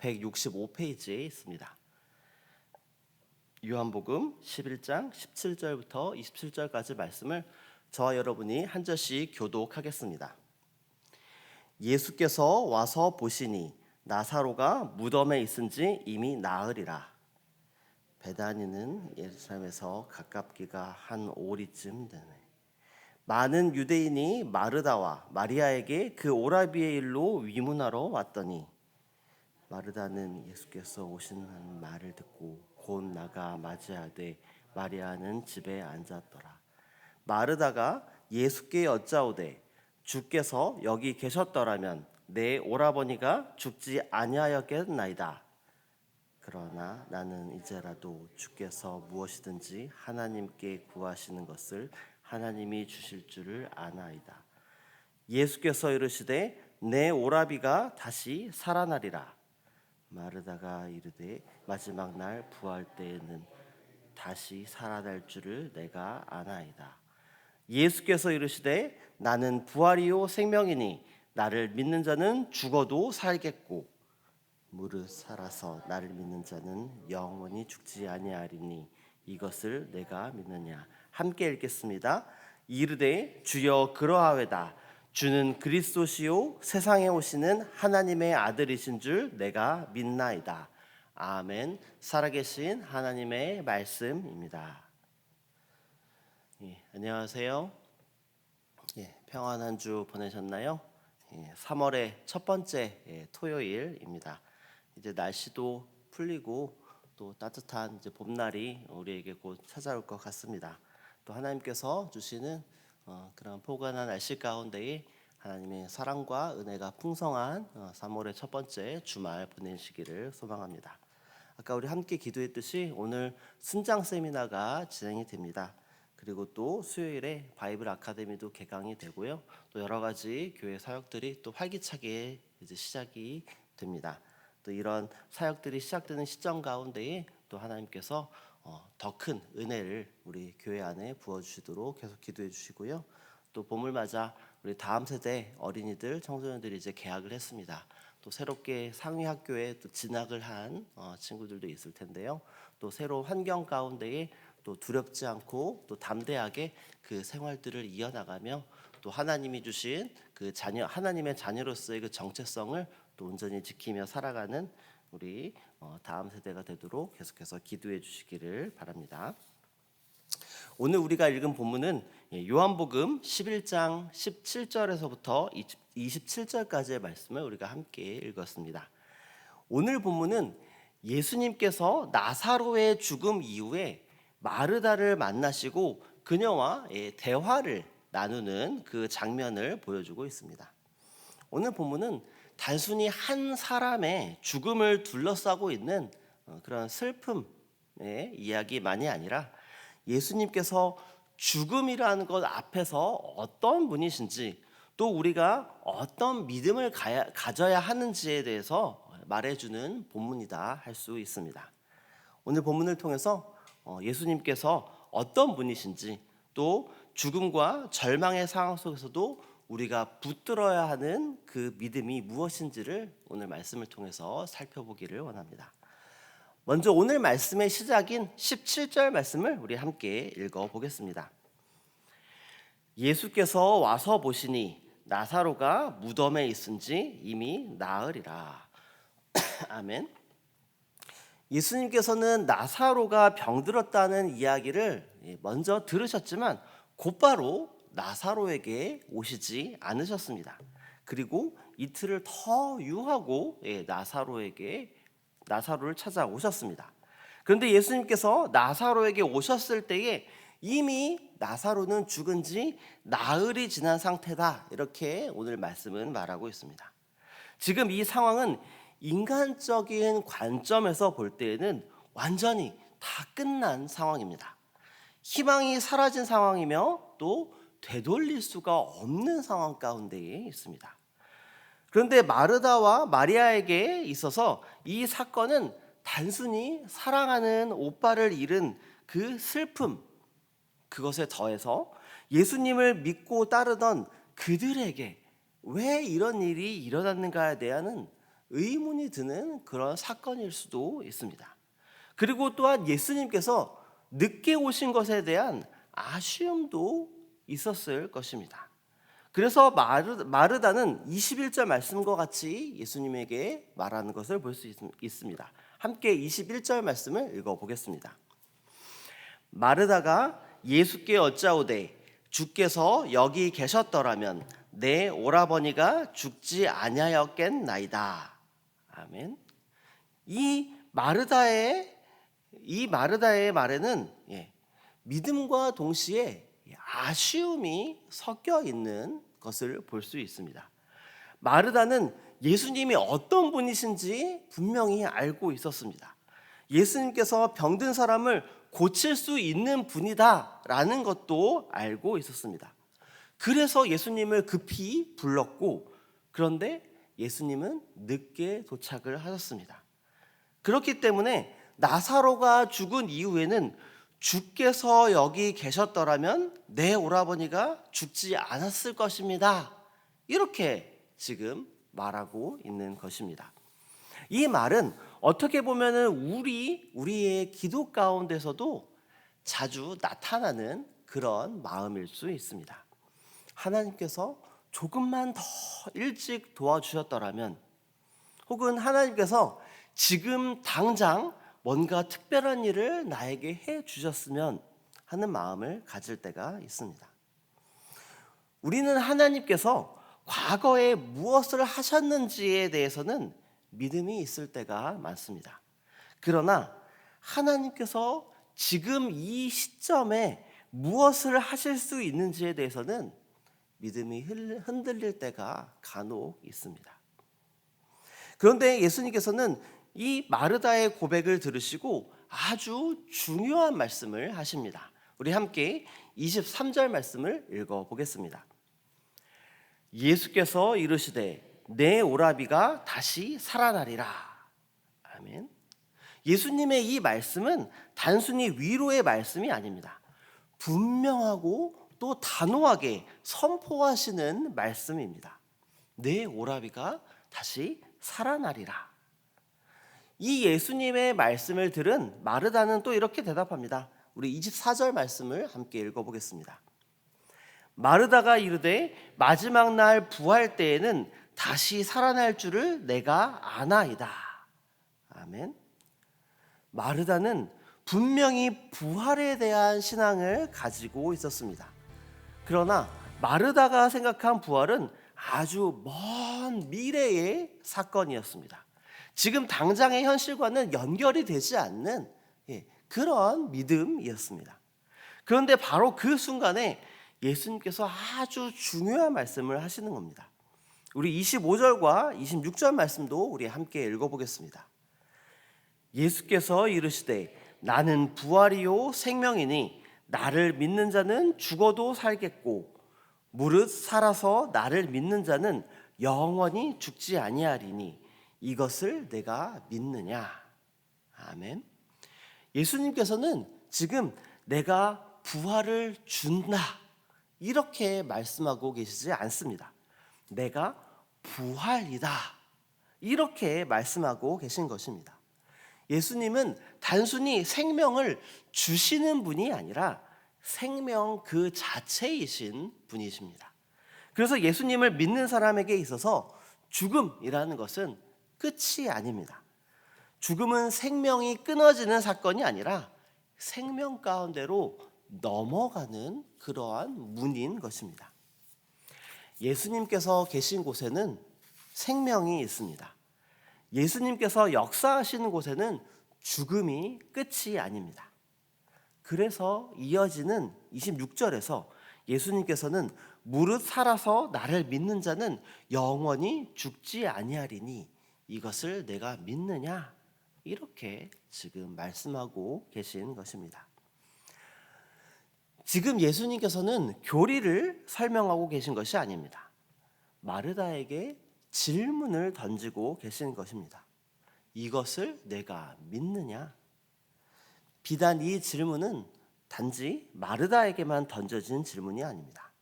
165페이지에 있습니다. 요한복음 11장 17절부터 27절까지 말씀을 저와 여러분이 한 절씩 교독하겠습니다. 예수께서 와서 보시니 나사로가 무덤에 있은지 이미 나으리라. 베다니는 예루살렘에서 가깝기가 한 오리쯤 되네. 많은 유대인이 마르다와 마리아에게 그 오라비의 일로 위문하러 왔더니 마르다는 예수께서 오신다는 말을 듣고 곧 나가 맞이하되 마리아는 집에 앉았더라. 마르다가 예수께 여짜오되 주께서 여기 계셨더라면 내 오라버니가 죽지 아니하였겠나이다. 그러나 나는 이제라도 주께서 무엇이든지 하나님께 구하시는 것을 하나님이 주실 줄을 아나이다. 예수께서 이르시되 내 오라비가 다시 살아나리라. 마르다가 이르되 마지막 날 부활 때에는 다시 살아날 줄을 내가 아나이다. 예수께서 이르시되 나는 부활이요 생명이니 나를 믿는 자는 죽어도 살겠고 무릇 살아서 나를 믿는 자는 영원히 죽지 아니하리니 이것을 내가 믿느냐. 함께 읽겠습니다. 이르되 주여 그러하외다. 주는 그리스도시요 세상에 오시는 하나님의 아들이신 줄 내가 믿나이다. 아멘. 살아계신 하나님의 말씀입니다. 안녕하세요. 평안한 주 보내셨나요? 3월의 첫 번째 토요일입니다. 이제 날씨도 풀리고 또 따뜻한 이제 봄날이 우리에게 곧 찾아올 것 같습니다. 또 하나님께서 주시는 그런 포근한 날씨 가운데에 하나님의 사랑과 은혜가 풍성한 3월의 첫 번째 주말 보내시기를 소망합니다. 아까 우리 함께 기도했듯이 오늘 순장 세미나가 진행이 됩니다. 그리고 또 수요일에 바이블 아카데미도 개강이 되고요. 또 여러 가지 교회 사역들이 또 활기차게 이제 시작이 됩니다. 또 이런 사역들이 시작되는 시점 가운데에 또 하나님께서 더 큰 은혜를 우리 교회 안에 부어주시도록 계속 기도해 주시고요. 또 봄을 맞아 우리 다음 세대 어린이들, 청소년들이 이제 개학을 했습니다. 또 새롭게 상위 학교에 또 진학을 한 친구들도 있을 텐데요. 또 새로운 환경 가운데에 또 두렵지 않고 또 담대하게 그 생활들을 이어나가며 또 하나님이 주신 그 자녀, 하나님의 자녀로서의 그 정체성을 또 온전히 지키며 살아가는 우리 다음 세대가 되도록 계속해서 기도해 주시기를 바랍니다. 오늘 우리가 읽은 본문은 요한복음 11장 17절에서부터 27절까지의 말씀을 우리가 함께 읽었습니다. 오늘 본문은 예수님께서 나사로의 죽음 이후에 마르다를 만나시고 그녀와 대화를 나누는 그 장면을 보여주고 있습니다. 오늘 본문은 단순히 한 사람의 죽음을 둘러싸고 있는 그런 슬픔의 이야기만이 아니라 예수님께서 죽음이라는 것 앞에서 어떤 분이신지 또 우리가 어떤 믿음을 가져야 하는지에 대해서 말해주는 본문이다 할 수 있습니다. 오늘 본문을 통해서 예수님께서 어떤 분이신지 또 죽음과 절망의 상황 속에서도 우리가 붙들어야 하는 그 믿음이 무엇인지를 오늘 말씀을 통해서 살펴보기를 원합니다. 먼저 오늘 말씀의 시작인 17절 말씀을 우리 함께 읽어보겠습니다. 예수께서 와서 보시니 나사로가 무덤에 있은지 이미 나으리라. 아멘. 예수님께서는 나사로가 병들었다는 이야기를 먼저 들으셨지만 곧바로 나사로에게 오시지 않으셨습니다. 그리고 이틀을 더 유하고 나사로를 찾아오셨습니다. 그런데 예수님께서 나사로에게 오셨을 때에 이미 나사로는 죽은 지 나흘이 지난 상태다. 이렇게 오늘 말씀은 말하고 있습니다. 지금 이 상황은 인간적인 관점에서 볼 때에는 완전히 다 끝난 상황입니다. 희망이 사라진 상황이며 또 되돌릴 수가 없는 상황 가운데에 있습니다. 그런데 마르다와 마리아에게 있어서 이 사건은 단순히 사랑하는 오빠를 잃은 그 슬픔, 그것에 더해서 예수님을 믿고 따르던 그들에게 왜 이런 일이 일어났는가에 대한 의문이 드는 그런 사건일 수도 있습니다. 그리고 또한 예수님께서 늦게 오신 것에 대한 아쉬움도 있었을 것입니다. 그래서 마르다는 21절 말씀과 같이 예수님에게 말하는 것을 볼 수 있습니다. 함께 21절 말씀을 읽어보겠습니다. 마르다가 예수께 여짜오되 주께서 여기 계셨더라면 내 오라버니가 죽지 아니하였겠나이다. 아멘. 이 마르다의 말에는 믿음과 동시에 아쉬움이 섞여 있는 것을 볼 수 있습니다. 마르다는 예수님이 어떤 분이신지 분명히 알고 있었습니다. 예수님께서 병든 사람을 고칠 수 있는 분이다라는 것도 알고 있었습니다. 그래서 예수님을 급히 불렀고, 그런데 예수님은 늦게 도착을 하셨습니다. 그렇기 때문에 나사로가 죽은 이후에는 주께서 여기 계셨더라면 내 오라버니가 죽지 않았을 것입니다. 이렇게 지금 말하고 있는 것입니다. 이 말은 어떻게 보면은 우리의 기도 가운데서도 자주 나타나는 그런 마음일 수 있습니다. 하나님께서 조금만 더 일찍 도와주셨더라면, 혹은 하나님께서 지금 당장 뭔가 특별한 일을 나에게 해 주셨으면 하는 마음을 가질 때가 있습니다. 우리는 하나님께서 과거에 무엇을 하셨는지에 대해서는 믿음이 있을 때가 많습니다. 그러나 하나님께서 지금 이 시점에 무엇을 하실 수 있는지에 대해서는 믿음이 흔들릴 때가 간혹 있습니다. 그런데 예수님께서는 이 마르다의 고백을 들으시고 아주 중요한 말씀을 하십니다. 우리 함께 23절 말씀을 읽어보겠습니다. 예수께서 이르시되 내 오라비가 다시 살아나리라. 아멘. 예수님의 이 말씀은 단순히 위로의 말씀이 아닙니다. 분명하고 또 단호하게 선포하시는 말씀입니다. 내 오라비가 다시 살아나리라. 이 예수님의 말씀을 들은 마르다는 또 이렇게 대답합니다. 우리 24절 말씀을 함께 읽어보겠습니다. 마르다가 이르되 마지막 날 부활 때에는 다시 살아날 줄을 내가 아나이다. 아멘. 마르다는 분명히 부활에 대한 신앙을 가지고 있었습니다. 그러나 마르다가 생각한 부활은 아주 먼 미래의 사건이었습니다. 지금 당장의 현실과는 연결이 되지 않는 그런 믿음이었습니다. 그런데 바로 그 순간에 예수님께서 아주 중요한 말씀을 하시는 겁니다. 우리 25절과 26절 말씀도 우리 함께 읽어보겠습니다. 예수께서 이르시되 나는 부활이요 생명이니 나를 믿는 자는 죽어도 살겠고 무릇 살아서 나를 믿는 자는 영원히 죽지 아니하리니 이것을 내가 믿느냐. 아멘. 예수님께서는 지금 내가 부활을 준다 이렇게 말씀하고 계시지 않습니다. 내가 부활이다 이렇게 말씀하고 계신 것입니다. 예수님은 단순히 생명을 주시는 분이 아니라 생명 그 자체이신 분이십니다. 그래서 예수님을 믿는 사람에게 있어서 죽음이라는 것은 끝이 아닙니다. 죽음은 생명이 끊어지는 사건이 아니라 생명 가운데로 넘어가는 그러한 문인 것입니다. 예수님께서 계신 곳에는 생명이 있습니다. 예수님께서 역사하시는 곳에는 죽음이 끝이 아닙니다. 그래서 이어지는 26절에서 예수님께서는 무릇 살아서 나를 믿는 자는 영원히 죽지 아니하리니 이것을 내가 믿느냐 이렇게 지금 말씀하고 계신 것입니다. 지금 예수님께서는 교리를 설명하고 계신 것이 아닙니다. 마르다에게 질문을 던지고 계신 것입니다. 이것을 내가 믿느냐? 비단 이 질문은 단지 마르다에게만 던져진 질문이 아닙니다.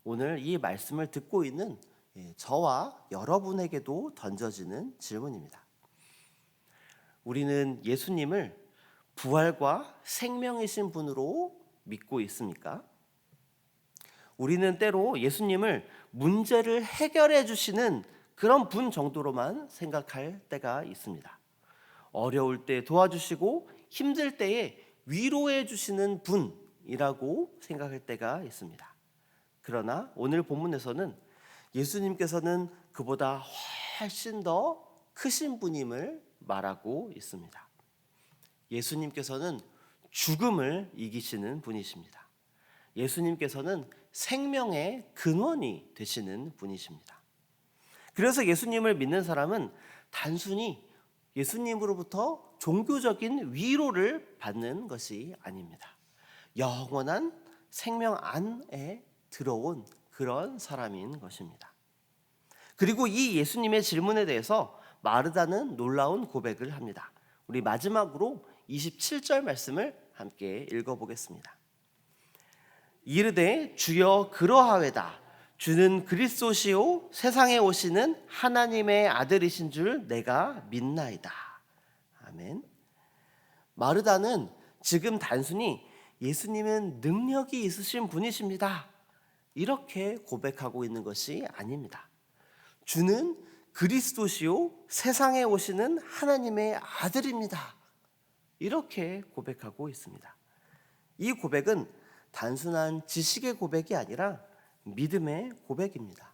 오늘 이 말씀을 듣고 있는 저와 여러분에게도 던져지는 질문입니다. 우리는 예수님을 부활과 생명이신 분으로 믿고 있습니까? 우리는 때로 예수님을 문제를 해결해 주시는 그런 분 정도로만 생각할 때가 있습니다. 어려울 때 도와주시고 힘들 때에 위로해 주시는 분이라고 생각할 때가 있습니다. 그러나 오늘 본문에서는 예수님께서는 그보다 훨씬 더 크신 분임을 말하고 있습니다. 예수님께서는 죽음을 이기시는 분이십니다. 예수님께서는 생명의 근원이 되시는 분이십니다. 그래서 예수님을 믿는 사람은 단순히 예수님으로부터 종교적인 위로를 받는 것이 아닙니다. 영원한 생명 안에 들어온 그런 사람인 것입니다. 그리고 이 예수님의 질문에 대해서 마르다는 놀라운 고백을 합니다. 우리 마지막으로 27절 말씀을 함께 읽어보겠습니다. 이르되 주여 그러하외다. 주는 그리스도시요 세상에 오시는 하나님의 아들이신 줄 내가 믿나이다. 아멘. 마르다는 지금 단순히 예수님은 능력이 있으신 분이십니다, 이렇게 고백하고 있는 것이 아닙니다. 주는 그리스도시요 세상에 오시는 하나님의 아들입니다, 이렇게 고백하고 있습니다. 이 고백은 단순한 지식의 고백이 아니라 믿음의 고백입니다.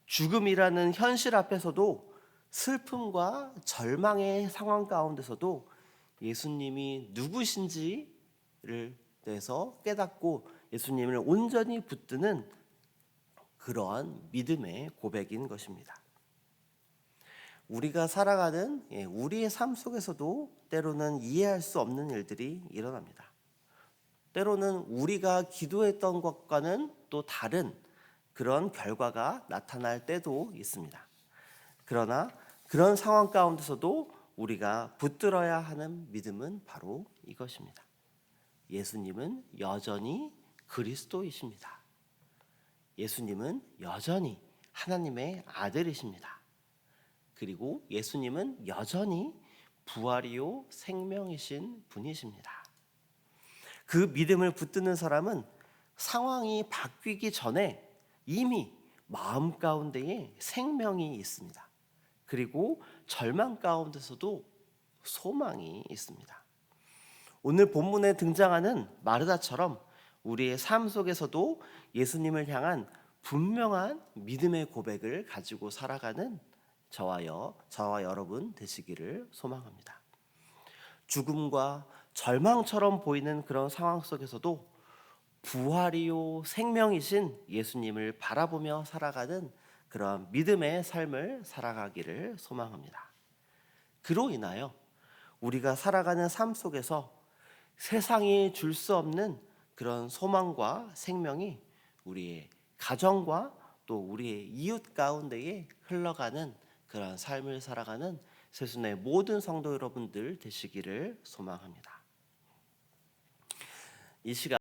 죽음이라는 현실 앞에서도, 슬픔과 절망의 상황 가운데서도 예수님이 누구신지를 대해서 깨닫고 예수님을 온전히 붙드는 그러한 믿음의 고백인 것입니다. 우리가 살아가는 우리의 삶 속에서도 때로는 이해할 수 없는 일들이 일어납니다. 때로는 우리가 기도했던 것과는 또 다른 그런 결과가 나타날 때도 있습니다. 그러나 그런 상황 가운데서도 우리가 붙들어야 하는 믿음은 바로 이것입니다. 예수님은 여전히 그리스도이십니다. 예수님은 여전히 하나님의 아들이십니다. 그리고 예수님은 여전히 부활이요 생명이신 분이십니다. 그 믿음을 붙드는 사람은 상황이 바뀌기 전에 이미 마음 가운데에 생명이 있습니다. 그리고 절망 가운데서도 소망이 있습니다. 오늘 본문에 등장하는 마르다처럼 우리의 삶 속에서도 예수님을 향한 분명한 믿음의 고백을 가지고 살아가는 저와 여러분 되시기를 소망합니다. 죽음과 절망처럼 보이는 그런 상황 속에서도 부활이요 생명이신 예수님을 바라보며 살아가는 그런 믿음의 삶을 살아가기를 소망합니다. 그로 인하여 우리가 살아가는 삶 속에서 세상이 줄 수 없는 그런 소망과 생명이 우리의 가정과 또 우리의 이웃 가운데에 흘러가는 그런 삶을 살아가는 세순의 모든 성도 여러분들 되시기를 소망합니다. 이 시간